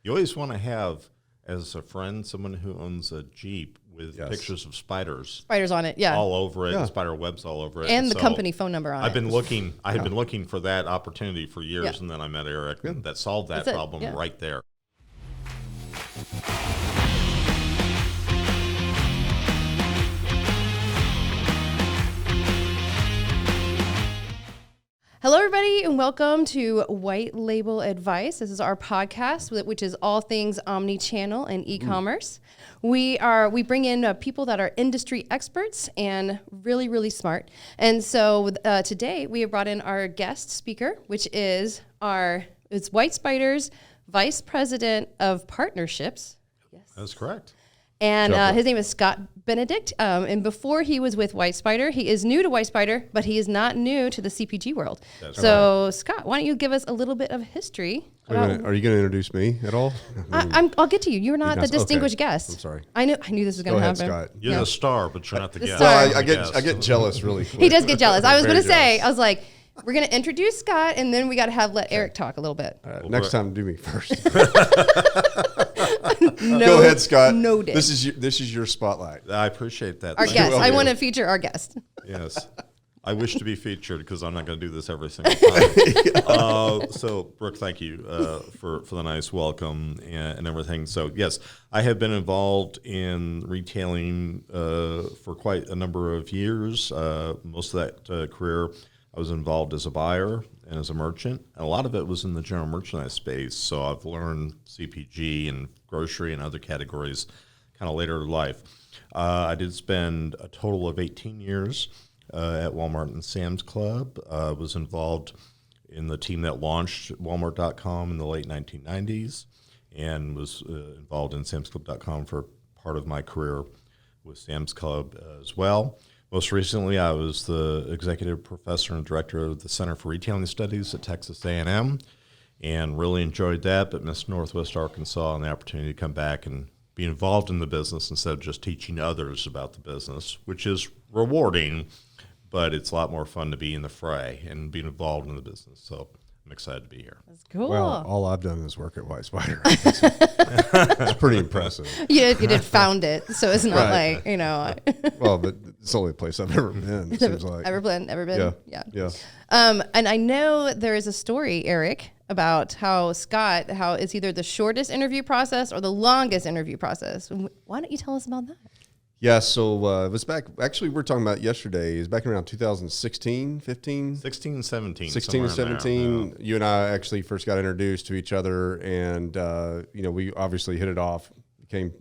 You always want to have, as a friend, someone who owns a Jeep with pictures of spiders. Spiders on it, yeah. All over it, spider webs all over it. And the company phone number on it. I've been looking for that opportunity for years, and then I met Eric, and that solved that problem right there. Hello, everybody, and welcome to White Label Advice. This is our podcast, which is all things omni-channel and e-commerce. We bring in people that are industry experts and really, really smart. And so today we have brought in our guest speaker, which is it's WhyteSpyder's Vice President of Partnerships. Yes, that's correct. And his name is Scott Benedict. And before he was with WhyteSpyder, he is new to WhyteSpyder, but he is not new to the CPG world. Right. Scott, why don't you give us a little bit of history? Are you going to introduce me at all? I'll get to you. You're not the distinguished guest. I'm sorry. I knew this was going to happen. Scott. You're the star, but you're not the guest. Well, I get jealous really quick. He does get jealous. I was going to say, I was like, we're going to introduce Scott, and then we got to let Eric talk a little bit. Next time, do me first. Go ahead, Scott. Noted. This is your spotlight. I appreciate that. Our guest. I want to feature our guest. Yes. I wish to be featured because I'm not going to do this every single time. So, Brooke, thank you for the nice welcome and everything. So, yes, I have been involved in retailing for quite a number of years. Most of that career, I was involved as a buyer and as a merchant. And a lot of it was in the general merchandise space. So I've learned CPG and grocery and other categories kind of later in life. I did spend a total of 18 years at Walmart and Sam's Club. Was involved in the team that launched Walmart.com in the late 1990s and was involved in Sam'sClub.com for part of my career with Sam's Club as well. Most recently, I was the executive professor and director of the Center for Retailing Studies at Texas A&M and really enjoyed that, but missed Northwest Arkansas and the opportunity to come back and be involved in the business instead of just teaching others about the business, which is rewarding, but it's a lot more fun to be in the fray and be involved in the business. So I'm excited to be here. That's cool. Well, all I've done is work at WhyteSpyder. It's pretty impressive. You did found it, so it's not like, Well, but it's the only place I've ever been, it seems like. Ever been? Yeah. And I know there is a story, Eric, about how it's either the shortest interview process or the longest interview process. Why don't you tell us about that? Yeah, so it was back, actually we were talking about yesterday, it was back around 2016, 15? 16 and 17. 16 and 17, you and I actually first got introduced to each other, and we obviously hit it off, became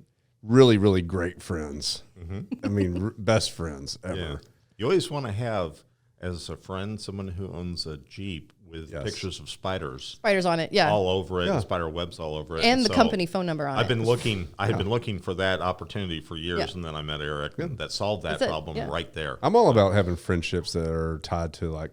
really, really great friends. Mm-hmm. I mean, best friends ever. Yeah. You always want to have, as a friend, someone who owns a Jeep with pictures of spiders. Spiders on it, yeah. All over it, spider webs all over it. And the company phone number on it. I had been looking for that opportunity for years, and then I met Eric, and that solved that problem right there. I'm all about having friendships that are tied to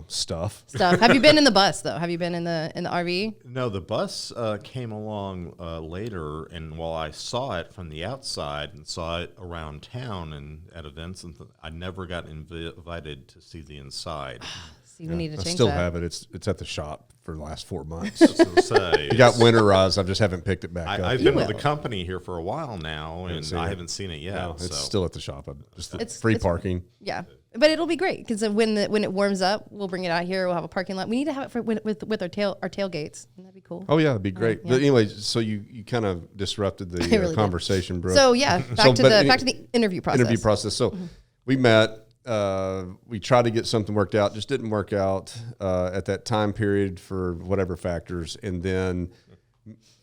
stuff. Have you been in the bus though? Have you been in the RV? No, the bus came along later, and while I saw it from the outside and saw it around town and at events, and I never got invited to see the inside. So you need to change that. I still have it. It's at the shop for the last 4 months. It got winterized. I just haven't picked it back up. I've been with the company here for a while now, and I haven't seen it yet. No, it's still at the shop. It's free parking. Yeah. But it'll be great because when it warms up, we'll bring it out here. We'll have a parking lot. We need to have it with our tailgates. Wouldn't that be cool? Oh yeah, it'd be great. But anyway, so you kind of disrupted the really conversation, Brooke. So yeah, back to the interview process. So we met. We tried to get something worked out, just didn't work out at that time period for whatever factors, and then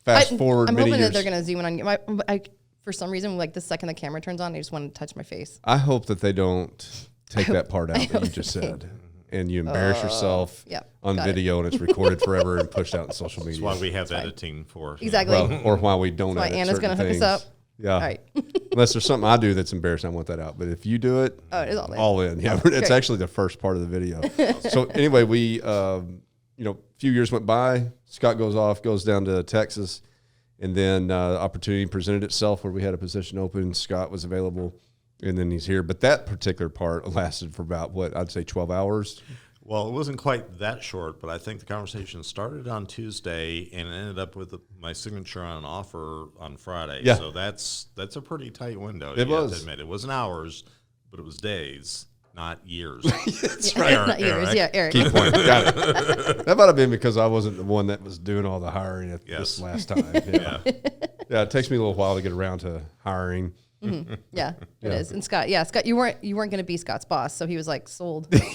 fast forward. I'm many hoping years, that they're going to zoom in on you. For some reason, like the second the camera turns on, I just want to touch my face. I hope that they don't take that part out that you just said, and you embarrass yourself on video, and it's recorded forever and pushed out in social media. That's why we have editing for exactly, or why we don't. That's why Anna's going to hook us up. Yeah. All right. Unless there's something I do that's embarrassing, I want that out. But if you do it, it is all in. Yeah, it's actually the first part of the video. So anyway, we, a few years went by. Scott goes down to Texas, and then opportunity presented itself where we had a position open. Scott was available, and then he's here. But that particular part lasted for about, I'd say 12 hours. Well, it wasn't quite that short, but I think the conversation started on Tuesday and ended up with my signature on an offer on Friday. Yeah. So that's a pretty tight window. It you have was. to admit. It wasn't hours, but it was days, not years. That's Yeah, right. not yours. Eric. Yeah, Eric. Key point. Got it. That might have been because I wasn't the one that was doing all the hiring at Yes. this last time. Yeah. Yeah, it takes me a little while to get around to hiring. Yeah, it is. And Scott, you weren't going to be Scott's boss, so he was like sold. That's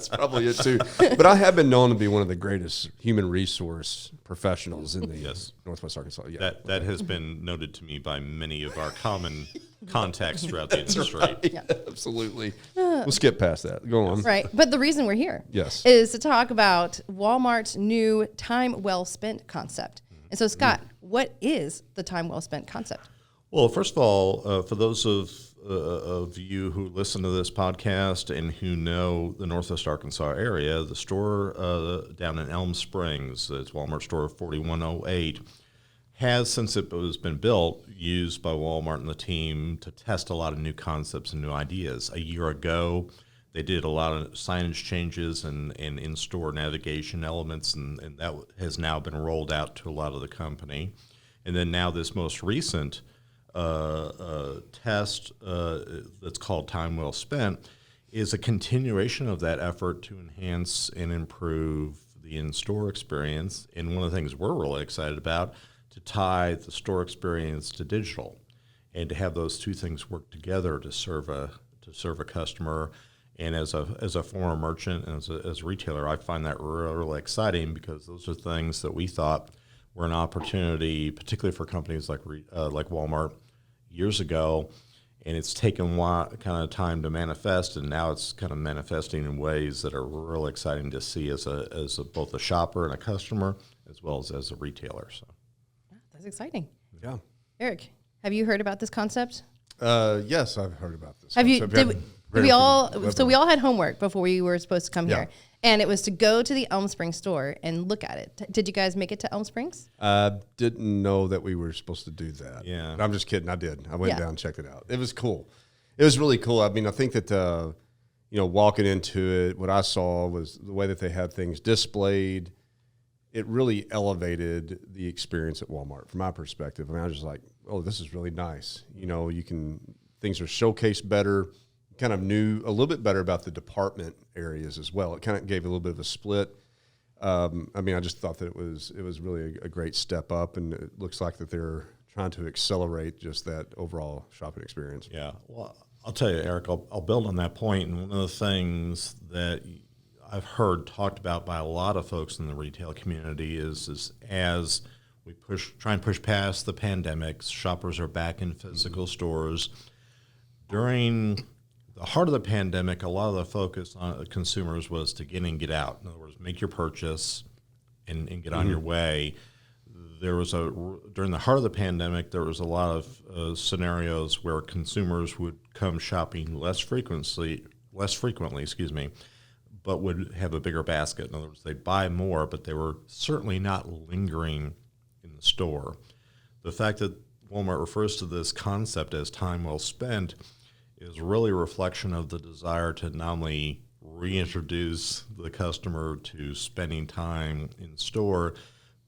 probably it too. But I have been known to be one of the greatest human resource professionals in the Northwest Arkansas. Yeah, That has been noted to me by many of our common contacts throughout the industry. right. Yeah. Absolutely. We'll skip past that. Go on. Right. But the reason we're here Yes. is to talk about Walmart's new time well spent concept. And so, Scott, what is the time well spent concept? Well, first of all, for those of you who listen to this podcast and who know the Northwest Arkansas area, the store down in Elm Springs, it's Walmart store 4108, has, since it was been built, used by Walmart and the team to test a lot of new concepts and new ideas. A year ago, they did a lot of signage changes and in-store navigation elements, and that has now been rolled out to a lot of the company. And then now this most recent test that's called Time Well Spent is a continuation of that effort to enhance and improve the in-store experience. And one of the things we're really excited about, to tie the store experience to digital and to have those two things work together to serve a customer. And as a former merchant and as a retailer, I find that really exciting because those are things that we thought were an opportunity, particularly for companies like Walmart years ago, and it's taken kind of time to manifest, and now it's kind of manifesting in ways that are really exciting to see as both a shopper and a customer, as well as a retailer. So That's exciting. Yeah. Eric, have you heard about this concept? Yes, I've heard about this. Have you? concept. Did we all? So we all had homework before we were supposed to come Yeah. here, and it was to go to the Elm Springs store and look at it. Did you guys make it to Elm Springs? I didn't know that we were supposed to do that. Yeah. I'm just kidding. I did. I went Yeah. down and checked it out. It was cool. It was really cool. I mean, I think that, walking into it, what I saw was the way that they had things displayed. It really elevated the experience at Walmart from my perspective. I mean, I was just like, oh, this is really nice. Things are showcased better, kind of knew a little bit better about the department areas as well. It kind of gave a little bit of a split. I just thought that it was really a great step up, and it looks like that they're trying to accelerate just that overall shopping experience. yeah, well, I'll tell you, Eric, I'll build on that point. And one of the things that I've heard talked about by a lot of folks in the retail community is as we try and push past the pandemic, shoppers are back in physical stores. During the heart of the pandemic, a lot of the focus on consumers was to get in, get out. In other words, make your purchase and get on your way. During the heart of the pandemic, there was a lot of scenarios where consumers would come shopping less frequently, but would have a bigger basket. In other words, they'd buy more, but they were certainly not lingering in the store. The fact that Walmart refers to this concept as time well spent is really a reflection of the desire to not only reintroduce the customer to spending time in store,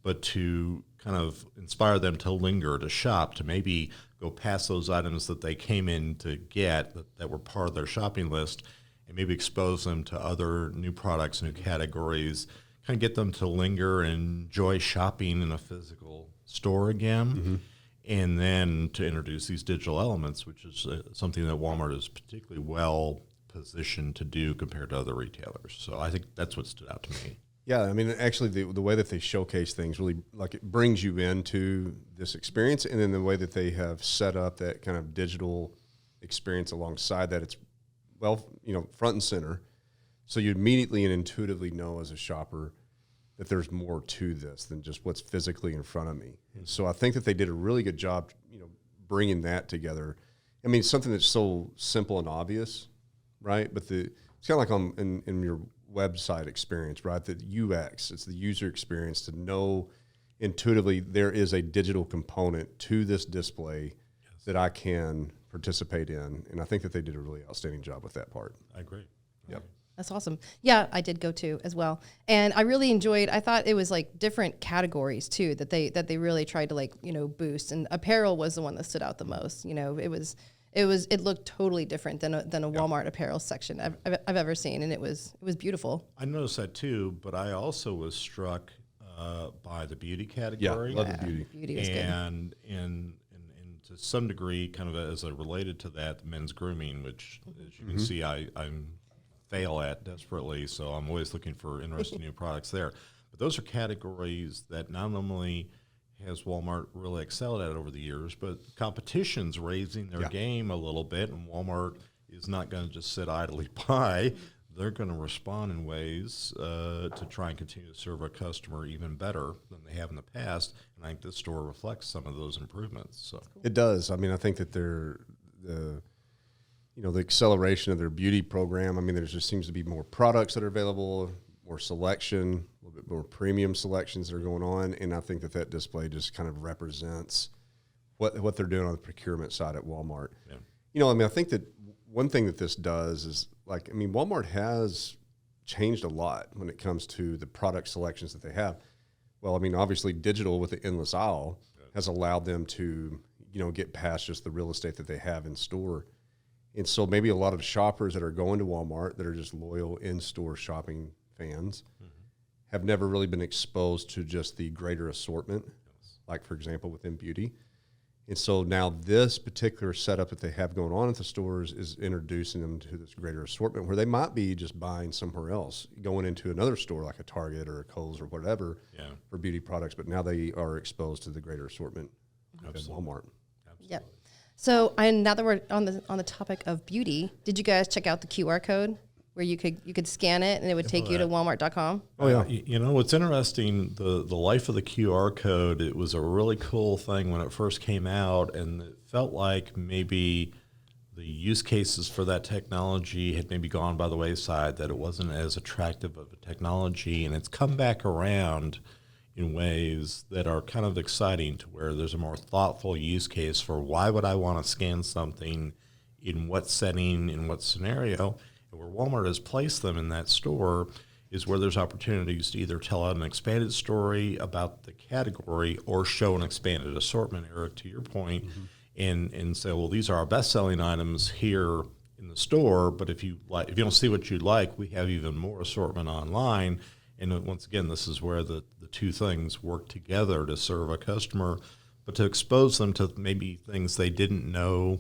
but to kind of inspire them to linger, to shop, to maybe go past those items that they came in to get that were part of their shopping list, and maybe expose them to other new products, new categories, kind of get them to linger and enjoy shopping in a physical store again. And then to introduce these digital elements, which is something that Walmart is particularly well positioned to do compared to other retailers. So I think that's what stood out to me. Yeah, I mean, actually, the way that they showcase things really, like, it brings you into this experience, and then the way that they have set up that kind of digital experience alongside that, it's, front and center. So you immediately and intuitively know as a shopper that there's more to this than just what's physically in front of me. And so I think that they did a really good job, bringing that together. I mean, something that's so simple and obvious, right? But it's kind of like in your website experience, right? The UX, it's the user experience to know intuitively there is a digital component to this display that I can participate in. And I think that they did a really outstanding job with that part. I agree. Yep. That's awesome. Yeah, I did go to as well. And I really enjoyed, I thought it was like different categories too that they really tried to like, boost. And apparel was the one that stood out the most. It looked totally different than a Walmart apparel section I've ever seen, and it was beautiful. I noticed that too, but I also was struck by the beauty category. Yeah, love the beauty. Beauty was good. And to some degree, kind of as I related to that, men's grooming, which as you can see, I'm fail at desperately, so I'm always looking for interesting new products there. But those are categories that not only has Walmart really excelled at over the years, but competition's raising their game a little bit, and Walmart is not going to just sit idly by. They're going to respond in ways to try and continue to serve a customer even better than they have in the past, and I think this store reflects some of those improvements. So it does. I mean, I think that the acceleration of their beauty program. I mean, there just seems to be more products that are available, more selection, a little bit more premium selections that are going on. And I think that display just kind of represents what they're doing on the procurement side at Walmart. Yeah. I mean, I think that one thing that this does is Walmart has changed a lot when it comes to the product selections that they have. Well, I mean, obviously digital with the endless aisle has allowed them to, get past just the real estate that they have in store. And so maybe a lot of shoppers that are going to Walmart that are just loyal in-store shopping fans have never really been exposed to just the greater assortment, like, for example, within beauty. And so now this particular setup that they have going on at the stores is introducing them to this greater assortment where they might be just buying somewhere else, going into another store like a Target or a Kohl's or whatever for beauty products, but now they are exposed to the greater assortment at Walmart. Yep. So, now that we're on the topic of beauty, did you guys check out the QR code where you could scan it and it would take you to Walmart.com? Oh yeah. What's interesting, the life of the QR code, it was a really cool thing when it first came out, and it felt like maybe the use cases for that technology had maybe gone by the wayside, that it wasn't as attractive of a technology, and it's come back around in ways that are kind of exciting, to where there's a more thoughtful use case for why would I want to scan something, in what setting, in what scenario. And where Walmart has placed them in that store is where there's opportunities to either tell an expanded story about the category or show an expanded assortment, Eric, to your point, and say, well, these are our best-selling items here in the store, but if you don't see what you like, we have even more assortment online. And once again, this is where the two things work together to serve a customer, but to expose them to maybe things they didn't know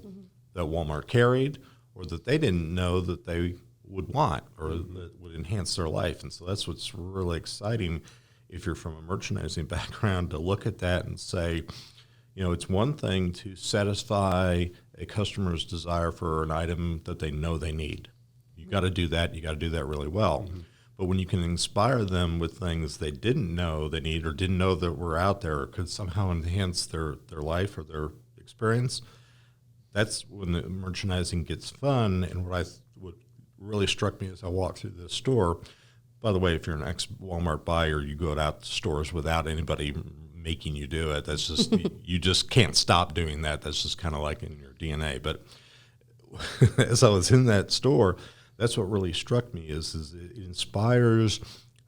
that Walmart carried, or that they didn't know that they would want, or that would enhance their life. And so that's what's really exciting if you're from a merchandising background, to look at that and say, it's one thing to satisfy a customer's desire for an item that they know they need. You got to do that. You got to do that really well. But when you can inspire them with things they didn't know they need, or didn't know that were out there, or could somehow enhance their life or their experience, that's when the merchandising gets fun. And what really struck me as I walked through this store, by the way, if you're an ex-Walmart buyer, you go out to stores without anybody making you do it. That's just, you just can't stop doing that. That's just kind of like in your DNA. But as I was in that store, that's what really struck me is it inspires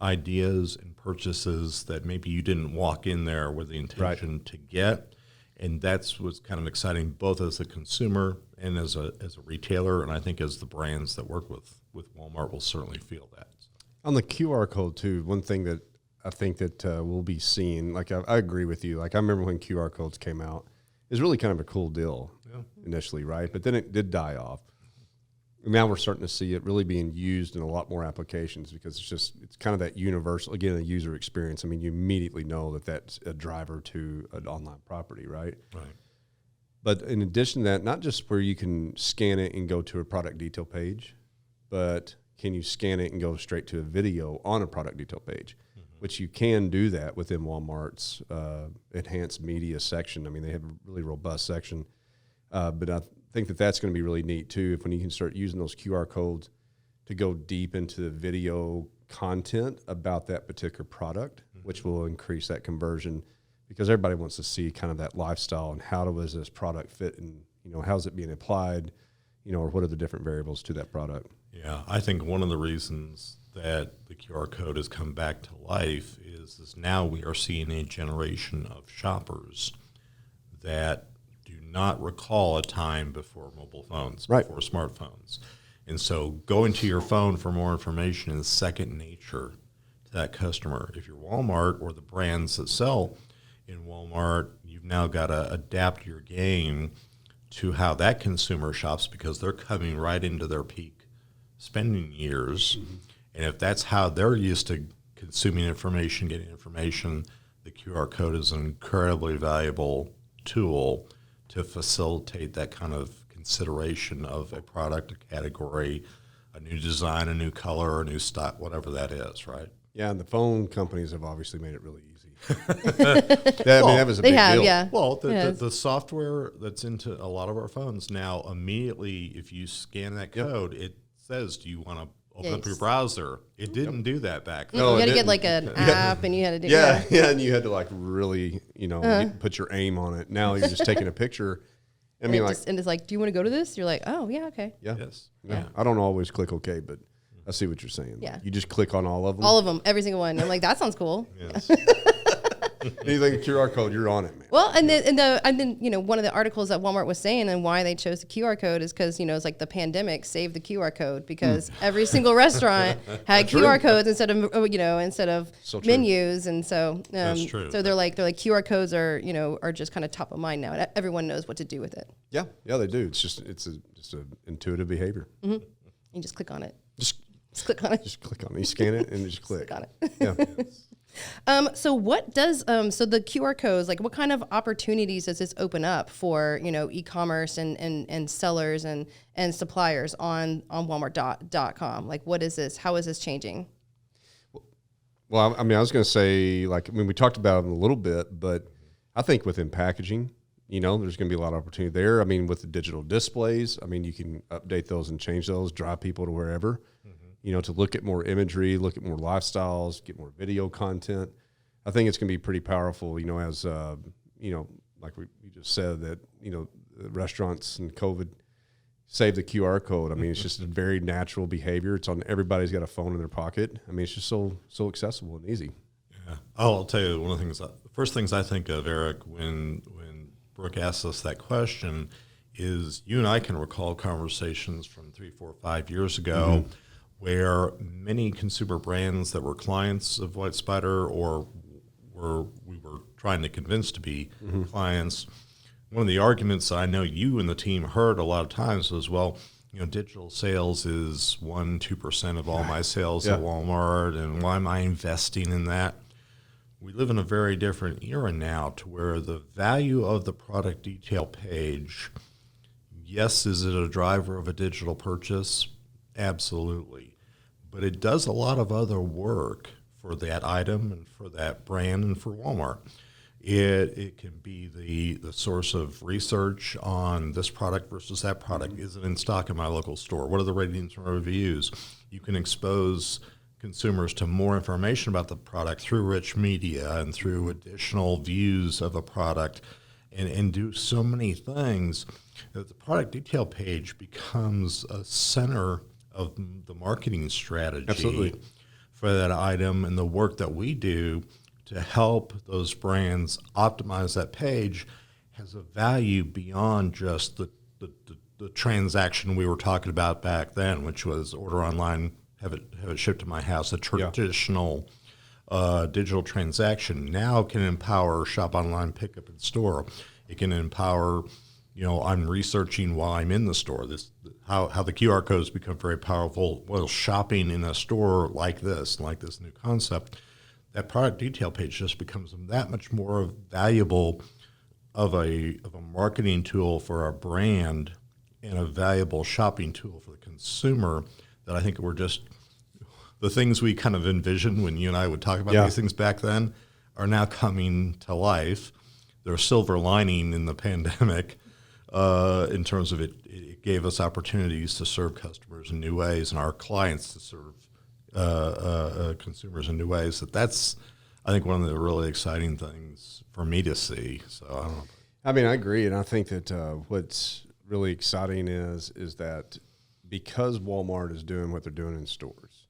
ideas and purchases that maybe you didn't walk in there with the intention to get. And that's what's kind of exciting, both as a consumer and as a retailer. And I think as the brands that work with Walmart will certainly feel that. On the QR code too, one thing that I think that we'll be seeing, like I agree with you. Like I remember when QR codes came out, it was really kind of a cool deal initially, right? But then it did die off. Now we're starting to see it really being used in a lot more applications, because it's kind of that universal, again, a user experience. I mean, you immediately know that that's a driver to an online property, right? Right. But in addition to that, not just where you can scan it and go to a product detail page, but can you scan it and go straight to a video on a product detail page, which you can do that within Walmart's enhanced media section. I mean, they have a really robust section, but I think that's going to be really neat too, when you can start using those QR codes to go deep into the video content about that particular product, which will increase that conversion, because everybody wants to see kind of that lifestyle and how does this product fit, and how's it being applied, or what are the different variables to that product. Yeah, I think one of the reasons that the QR code has come back to life is now we are seeing a generation of shoppers that do not recall a time before mobile phones, Right. before smartphones. And so going to your phone for more information is second nature to that customer. If you're Walmart or the brands that sell in Walmart, you've now got to adapt your game to how that consumer shops because they're coming right into their peak spending years. Mm-hmm. And if that's how they're used to consuming information, getting information, the QR code is an incredibly valuable tool to facilitate that kind of consideration of a product, a category, a new design, a new color, a new style, whatever that is, right? Yeah, and the phone companies have obviously made it really easy. That was a big deal. Yeah. Well, the software that's into a lot of our phones now, immediately if you scan that code, it says, do you want to open up your browser? It didn't do that back then. No, you had to didn't. get like an app, and you had to do Yeah, and you had to like really, put your aim on it. Now you're just taking a picture. I mean, and it's like, do you want to go to this? You're like, oh yeah, okay. Yeah. Yes. Yeah. I don't always click OK, but I see what you're saying. Yeah. You just click on all of them. All of them, every single one. I'm like, that sounds cool. Yes. Anything QR code, you're on it, man. Well, and then one of the articles that Walmart was saying and why they chose the QR code is because it's like the pandemic saved the QR code because every single restaurant had QR codes instead of So true. menus, and so That's true. So they're like QR codes are just kind of top of mind now, and everyone knows what to do with it. Yeah, they do. It's just a intuitive behavior. Mm-hmm. You just click on it. Just Click on it. Just click on it. You scan it and just click. Click on it. Yeah. So what does so the QR codes, like what kind of opportunities does this open up for e-commerce and sellers and suppliers on Walmart.com? Like what is this? How is this changing? Well, I mean, I was going to say, we talked about it a little bit, but I think within packaging, there's going to be a lot of opportunity there. I mean, with the digital displays, I mean, you can update those and change those, drive people to wherever. To look at more imagery, look at more lifestyles, get more video content. I think it's going to be pretty powerful, as, like we just said that, the restaurants and COVID saved the QR code. I mean, it's just a very natural behavior. It's on, everybody's got a phone in their pocket. I mean, it's just so accessible and easy. Yeah. I'll tell you one of the things, the first things I think of, Eric, when Brooke asks us that question is you and I can recall conversations from 3, 4, 5 years ago where many consumer brands that were clients of WhyteSpyder or we were trying to convince to be clients, one of the arguments I know you and the team heard a lot of times was, well, digital sales is 1-2% of all my sales at Walmart, and why am I investing in that? We live in a very different era now to where the value of the product detail page, yes, is it a driver of a digital purchase? Absolutely. But it does a lot of other work for that item and for that brand and for Walmart. It can be the source of research on this product versus that product. Is it in stock in my local store? What are the ratings and reviews? You can expose consumers to more information about the product through rich media and through additional views of a product and do so many things that the product detail page becomes a center of the marketing strategy for that item, and the work that we do to help those brands optimize that page has a value beyond just the transaction we were talking about back then, which was order online, have it shipped to my house. A traditional digital transaction now can empower shop online, pick up in store. It can empower, I'm researching while I'm in the store. How the QR codes become very powerful. Well, shopping in a store like this new concept, that product detail page just becomes that much more valuable of a marketing tool for our brand and a valuable shopping tool for the consumer that I think we're just the things we kind of envisioned when you and I would talk about these things back then are now coming to life. There's a silver lining in the pandemic in terms of it gave us opportunities to serve customers in new ways and our clients to serve consumers in new ways. That's, I think, one of the really exciting things for me to see. So I don't know. I mean, I agree, and I think that what's really exciting is that because Walmart is doing what they're doing in stores.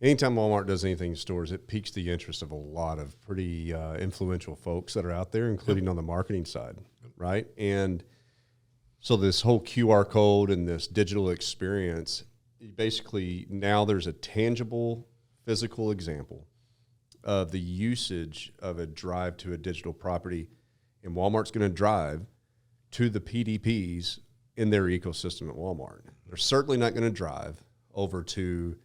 Anytime Walmart does anything in stores, it piques the interest of a lot of pretty influential folks that are out there, including on the marketing side, right? And so this whole QR code and this digital experience, basically now there's a tangible physical example of the usage of a drive to a digital property, and Walmart's going to drive to the PDPs in their ecosystem at Walmart. They're certainly not going to drive over to,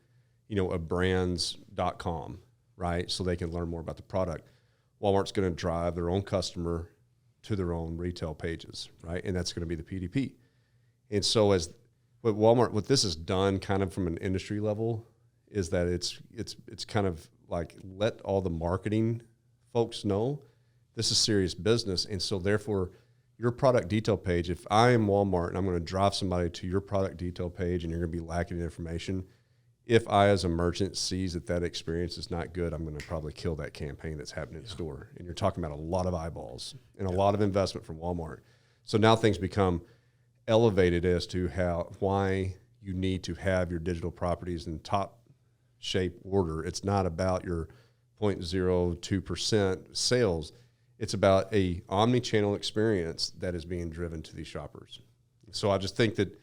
a brands.com, right? So they can learn more about the product. Walmart's going to drive their own customer to their own retail pages, right? And that's going to be the PDP. And so what this has done kind of from an industry level is that it's kind of like let all the marketing folks know this is serious business. And so therefore your product detail page, if I am Walmart and I'm going to drive somebody to your product detail page and you're going to be lacking information, if I as a merchant sees that experience is not good, I'm going to probably kill that campaign that's happening in the store. And you're talking about a lot of eyeballs and a lot of investment from Walmart. So now things become elevated as to why you need to have your digital properties in top shape order. It's not about your 0.02% sales. It's about a omni-channel experience that is being driven to these shoppers. So I just think that,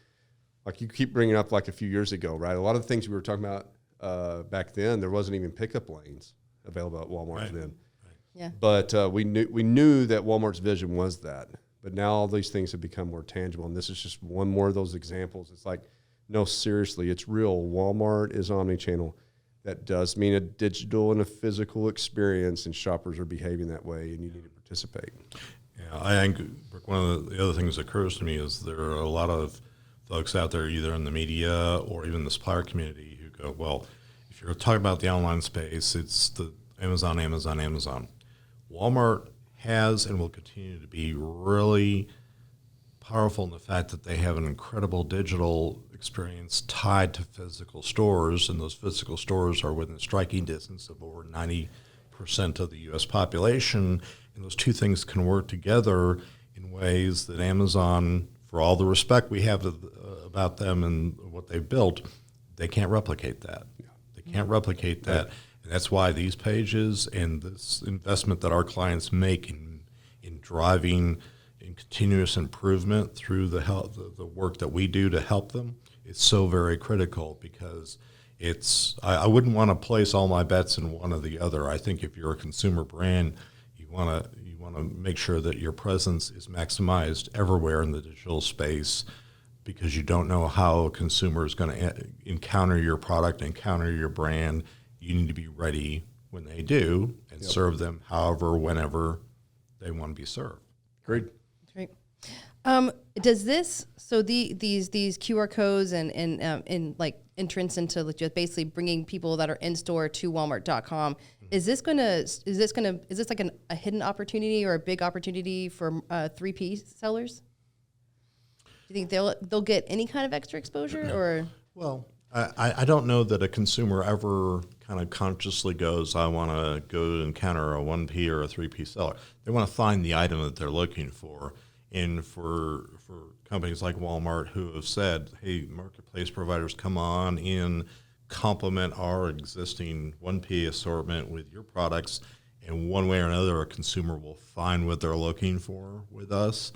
like you keep bringing up like a few years ago, right? A lot of the things we were talking about back then, there wasn't even pickup lanes available at Walmart then. Right. Yeah. But we knew that Walmart's vision was that. But now all these things have become more tangible, and this is just one more of those examples. It's like, no, seriously, it's real. Walmart is omni-channel. That does mean a digital and a physical experience, and shoppers are behaving that way, and you need to participate. Yeah, I think one of the other things that occurs to me is there are a lot of folks out there, either in the media or even the supplier community, who go, well, if you're talking about the online space, it's the Amazon. Walmart has and will continue to be really powerful in the fact that they have an incredible digital experience tied to physical stores, and those physical stores are within striking distance of over 90% of the U.S. population, and those two things can work together in ways that Amazon, for all the respect we have about them and what they've built, they can't replicate that. They can't replicate that. And that's why these pages and this investment that our clients make in driving in continuous improvement through the work that we do to help them is so very critical, because I wouldn't want to place all my bets in one or the other. I think if you're a consumer brand, you want to make sure that your presence is maximized everywhere in the digital space, because you don't know how a consumer is going to encounter your product, encounter your brand. You need to be ready when they do and serve them however, whenever they want to be served. Agreed. Great. Does this, so these QR codes and like entrance into just basically bringing people that are in store to Walmart.com, is this like a hidden opportunity or a big opportunity for 3P sellers? Do you think they'll get any kind of extra exposure or? Well, I don't know that a consumer ever kind of consciously goes, I want to go encounter a 1P or a 3P seller. They want to find the item that they're looking for. And for companies like Walmart who have said, hey, marketplace providers, come on in, complement our existing 1P assortment with your products, and one way or another a consumer will find what they're looking for with us.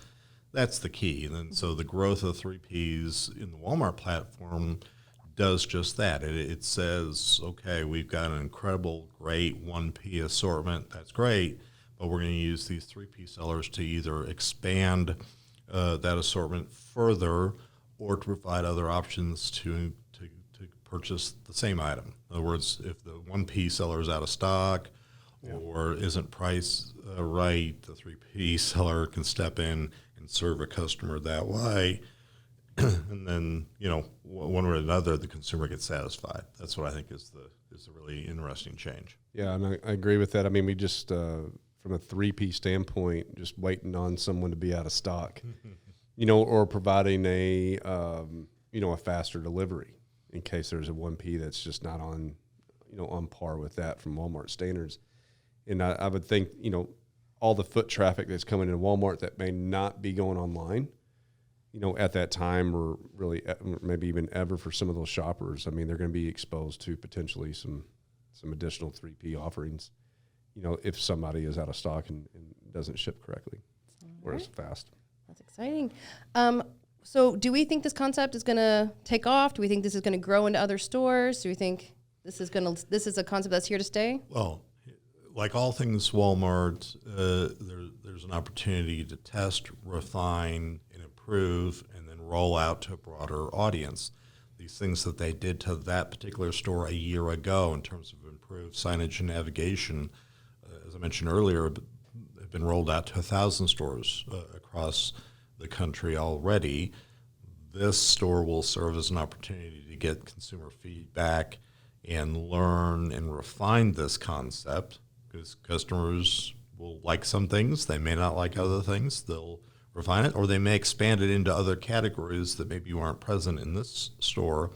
That's the key. And then, so the growth of 3Ps in the Walmart platform does just that. It says, okay, we've got an incredible, great 1P assortment. That's great, but we're going to use these 3P sellers to either expand that assortment further or to provide other options to purchase the same item. In other words, if the 1P seller is out of stock or isn't priced right, the 3P seller can step in and serve a customer that way. And then, one way or another, the consumer gets satisfied. That's what I think is a really interesting change. Yeah, and I agree with that. I mean, we just, from a 3P standpoint, just waiting on someone to be out of stock, or providing a faster delivery in case there's a 1P that's just not on, on par with that from Walmart standards. And I would think, all the foot traffic that's coming into Walmart that may not be going online at that time or really maybe even ever for some of those shoppers, I mean, they're going to be exposed to potentially some additional 3P offerings, if somebody is out of stock and doesn't ship correctly or as fast. That's exciting. So do we think this concept is going to take off? Do we think this is going to grow into other stores? Do we think this is a concept that's here to stay? Well, like all things Walmart, there's an opportunity to test, refine, and improve, and then roll out to a broader audience. These things that they did to that particular store a year ago in terms of improved signage and navigation, as I mentioned earlier, have been rolled out to 1,000 stores across the country already. This store will serve as an opportunity to get consumer feedback and learn and refine this concept, because customers will like some things, they may not like other things. They'll refine it, or they may expand it into other categories that maybe aren't present in this store.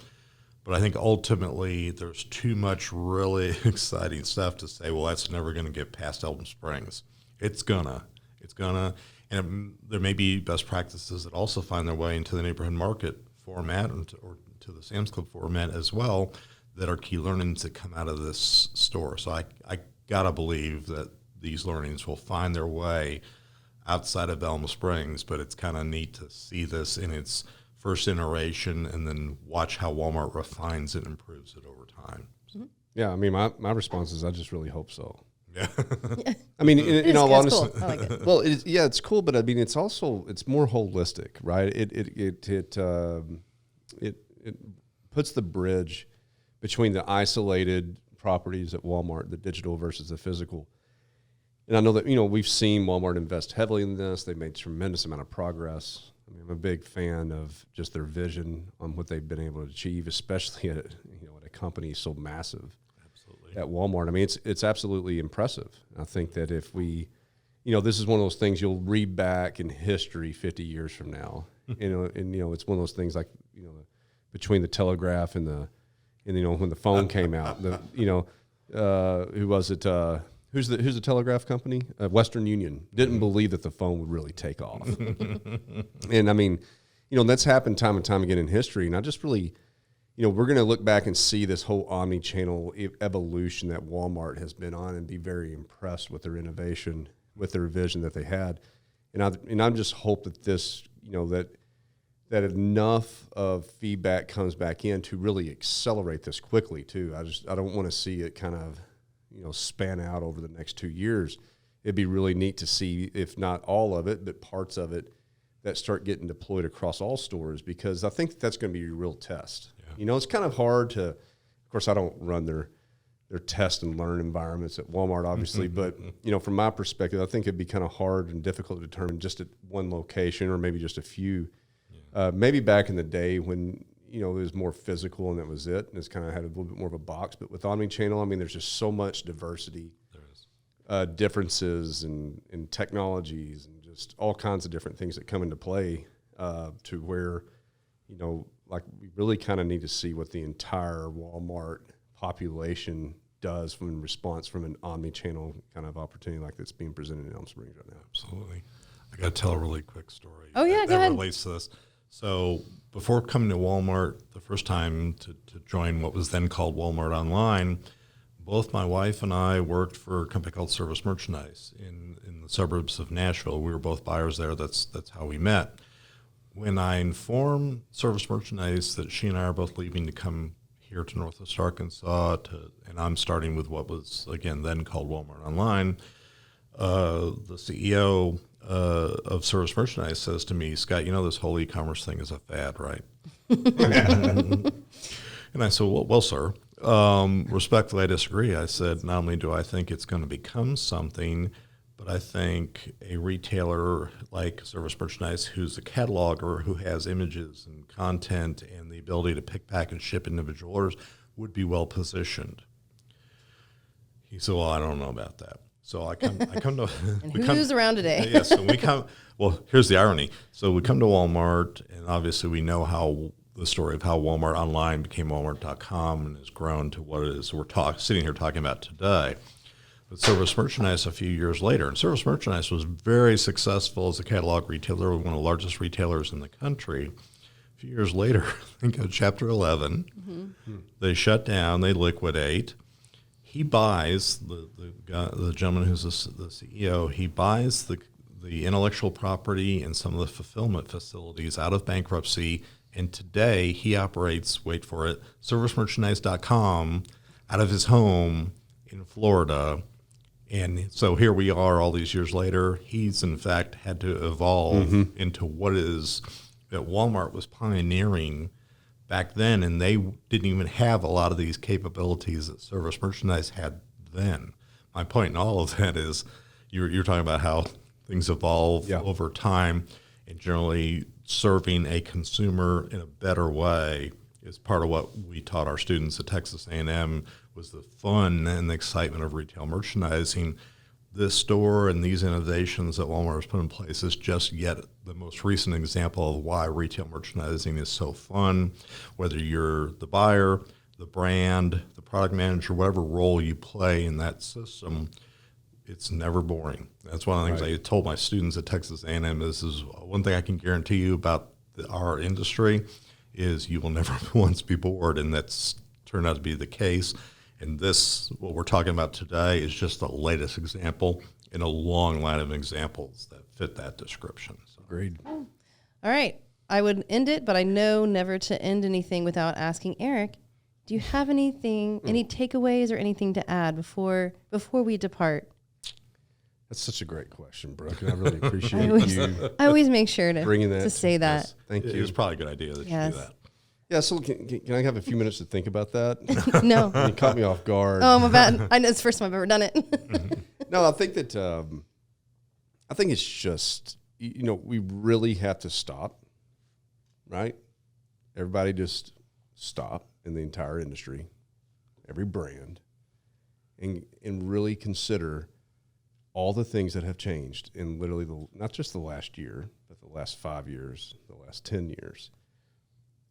But I think ultimately there's too much really exciting stuff to say, well, that's never going to get past Elton Springs. It's gonna, and there may be best practices that also find their way into the neighborhood market format or to the Sam's Club format as well, that are key learnings that come out of this store. So I gotta believe that these learnings will find their way outside of Elm Springs, but it's kind of neat to see this in its first iteration and then watch how Walmart refines it and improves it over time. Mm-hmm. Yeah, I mean, my response is I just really hope so. Yeah. I mean, in all honesty, cool. I like it. well, it's cool, but I mean, it's more holistic, right? It puts the bridge between the isolated properties at Walmart, the digital versus the physical. And I know that, we've seen Walmart invest heavily in this. They've made tremendous amount of progress. I mean, I'm a big fan of just their vision on what they've been able to achieve, especially at a company so massive. Absolutely. At Walmart. I mean, it's absolutely impressive. I think that if we, this is one of those things you'll read back in history 50 years from now. It's one of those things like, between the telegraph and when the phone came out, who was it? Who's the telegraph company? Western Union didn't believe that the phone would really take off. And I mean, that's happened time and time again in history. And I just really, we're going to look back and see this whole omni-channel evolution that Walmart has been on and be very impressed with their innovation, with their vision that they had. And I just hope that this, that enough of feedback comes back in to really accelerate this quickly too. I don't want to see it kind of, span out over the next 2 years. It'd be really neat to see, if not all of it, but parts of it that start getting deployed across all stores, because I think that's going to be a real test. Yeah. It's kind of hard to, of course, I don't run their test and learn environments at Walmart, obviously, but, from my perspective, I think it'd be kind of hard and difficult to determine just at one location or maybe just a few. Yeah. Maybe back in the day when, it was more physical and that was it, and it's kind of had a little bit more of a box. But with omni-channel, I mean, there's just so much diversity, there is differences in technologies and just all kinds of different things that come into play to where, like we really kind of need to see what the entire Walmart population does from response from an omni-channel kind of opportunity like that's being presented in Elm Springs right now. Absolutely. I got to tell a really quick story. Oh, yeah, that relates to this. So before coming to Walmart the first time to join what was then called Walmart Online, both my wife and I worked for a company called Service Merchandise in the suburbs of Nashville. We were both buyers there. That's how we met. When I informed Service Merchandise that she and I are both leaving to come here to Northwest Arkansas, and I'm starting with what was, again, then called Walmart Online, the CEO of Service Merchandise says to me, Scott, this whole e-commerce thing is a fad, right? And I said, well, sir, respectfully, I disagree. I said, not only do I think it's going to become something, but I think a retailer like Service Merchandise, who's a cataloger, who has images and content and the ability to pick, pack, and ship individual orders, would be well positioned. He said, well, I don't know about that. So I come to and who's around today? Yes, so we come. Well, here's the irony. So we come to Walmart, and obviously we know how the story of how Walmart Online became Walmart.com and has grown to what it is we're sitting here talking about today. Service Merchandise a few years later. And Service Merchandise was very successful as a catalog retailer. They were one of the largest retailers in the country. A few years later, I think of Chapter 11, they shut down, they liquidate. He buys, the gentleman who's the CEO, he buys the intellectual property and some of the fulfillment facilities out of bankruptcy. And today he operates, wait for it, servicemerchandise.com out of his home in Florida. And so here we are all these years later. He's, in fact, had to evolve into what is that Walmart was pioneering back then, and they didn't even have a lot of these capabilities that Service Merchandise had then. My point in all of that is you're talking about how things evolve over time, and generally serving a consumer in a better way is part of what we taught our students at Texas A&M, was the fun and the excitement of retail merchandising. This store and these innovations that Walmart has put in place is just yet the most recent example of why retail merchandising is so fun. Whether you're the buyer, the brand, the product manager, whatever role you play in that system, it's never boring. That's one of the things I told my students at Texas A&M. This is one thing I can guarantee you about our industry is you will never once be bored, and that's turned out to be the case. And this, what we're talking about today, is just the latest example in a long line of examples that fit that description. So. Agreed. All right. I would end it, but I know never to end anything without asking Eric, do you have anything, any takeaways or anything to add before we depart? That's such a great question, Brooke, and I really appreciate you I always make sure bringing that to say that. Yes, thank you. It was probably a good idea that you do that. Yeah, so can I have a few minutes to think about that? No. You caught me off guard. Oh, my bad. I know it's the first time I've ever done it. No, I think that I think it's just, we really have to stop, right? Everybody just stop in the entire industry, every brand, and really consider all the things that have changed in literally not just the last year, but the last 5 years, the last 10 years.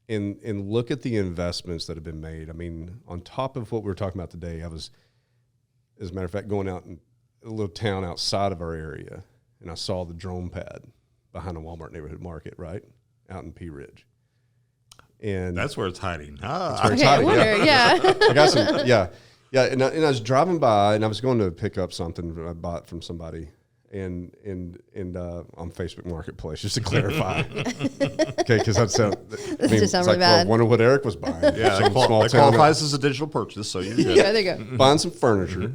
And look at the investments that have been made. I mean, on top of what we were talking about today, I was, as a matter of fact, going out in a little town outside of our area, and I saw the drone pad behind a Walmart neighborhood market, right, out in Pea Ridge. And that's where it's hiding. That's where it's Okay, hiding. I wonder, yeah. I got some, yeah. And I was driving by, and I was going to pick up something I bought from somebody, and on Facebook Marketplace, just to clarify. Okay, because that's just sound really bad. Well, wonder what Eric was buying. Yeah, Some that small town qualifies as a digital purchase, so you're good. Yeah, there you go. buying some furniture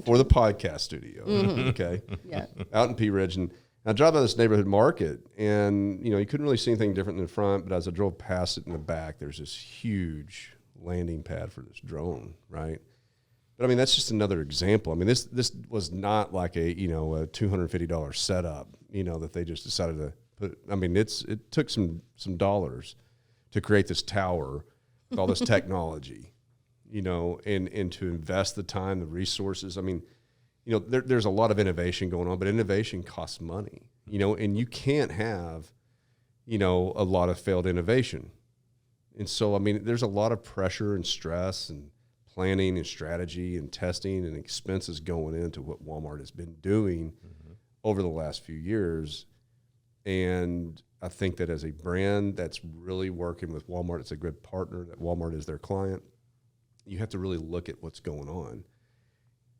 for the podcast studio. Okay, Yeah. out in Pea Ridge, and I drove by this neighborhood market, and you couldn't really see anything different in the front, but as I drove past it in the back, there's this huge landing pad for this drone, right? But I mean, that's just another example. I mean, this was not like a $250 setup, that they just decided to put. I mean, it took some dollars to create this tower with all this technology, and to invest the time, the resources. I mean, there's a lot of innovation going on, but innovation costs money, and you can't have, a lot of failed innovation. And so, I mean, there's a lot of pressure and stress and planning and strategy and testing and expenses going into what Walmart has been doing over the last few years. And I think that as a brand that's really working with Walmart, it's a good partner, that Walmart is their client. You have to really look at what's going on.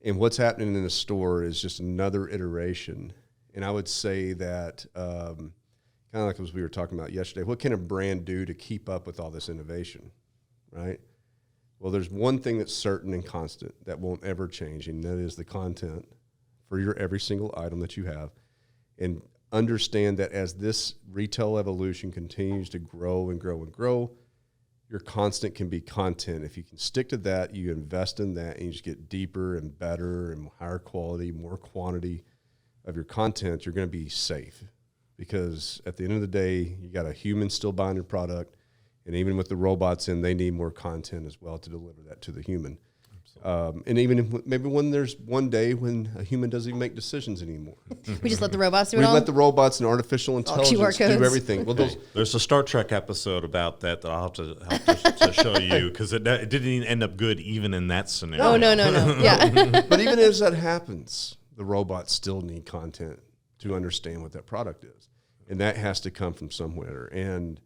And what's happening in the store is just another iteration. And I would say that, kind of like as we were talking about yesterday, what can a brand do to keep up with all this innovation, right? Well, there's one thing that's certain and constant that won't ever change, and that is the content for your every single item that you have. And understand that as this retail evolution continues to grow and grow and grow, your constant can be content. If you can stick to that, you invest in that, and you just get deeper and better and higher quality, more quantity of your content, you're going to be safe. Because at the end of the day, you got a human still buying your product. And even with the robots in, they need more content as well to deliver that to the human. And even if maybe when there's one day when a human doesn't even make decisions anymore. We just let the robots do it We all? let the robots and artificial intelligence do codes. everything. Well, those There's a Star Trek episode about that I'll have to show you because it didn't even end up good even in that scenario. Oh, no. Yeah. but even as that happens, the robots still need content to understand what that product is. And that has to come from somewhere. And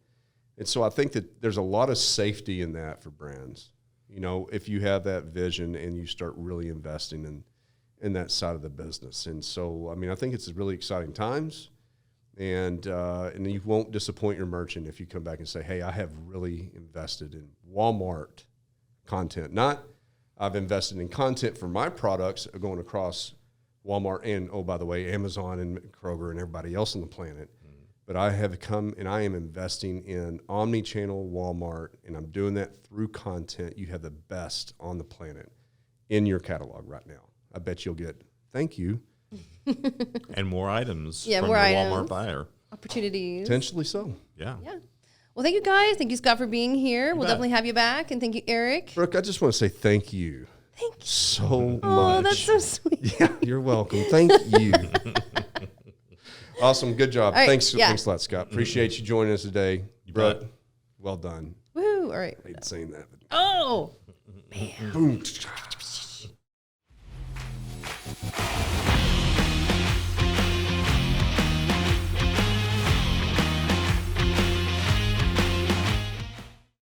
so I think that there's a lot of safety in that for brands. You know, if you have that vision and you start really investing in that side of the business. And so, I mean, I think it's really exciting times. And you won't disappoint your merchant if you come back and say, hey, I have really invested in Walmart content. Not I've invested in content for my products going across Walmart and, oh, by the way, Amazon and Kroger and everybody else on the planet. But I have come and I am investing in omni-channel Walmart, and I'm doing that through content. You have the best on the planet in your catalog right now. I bet you'll get thank you. And more items Yeah, from more the items. Walmart buyer. Opportunities. Potentially so. Yeah. Yeah. Well, thank you guys. Thank you, Scott, for being here. We'll bet. definitely have you back. And thank you, Eric. Brooke, I just want to say thank you. Thank you. So much. Oh, that's so sweet. Yeah, you're welcome. Thank you. Awesome. Good job. All right, Thanks a lot, Scott. Mm-hmm. Appreciate you joining us today. Brooke, bet. well done. Woo. All right. I hate saying that. But Oh. boom.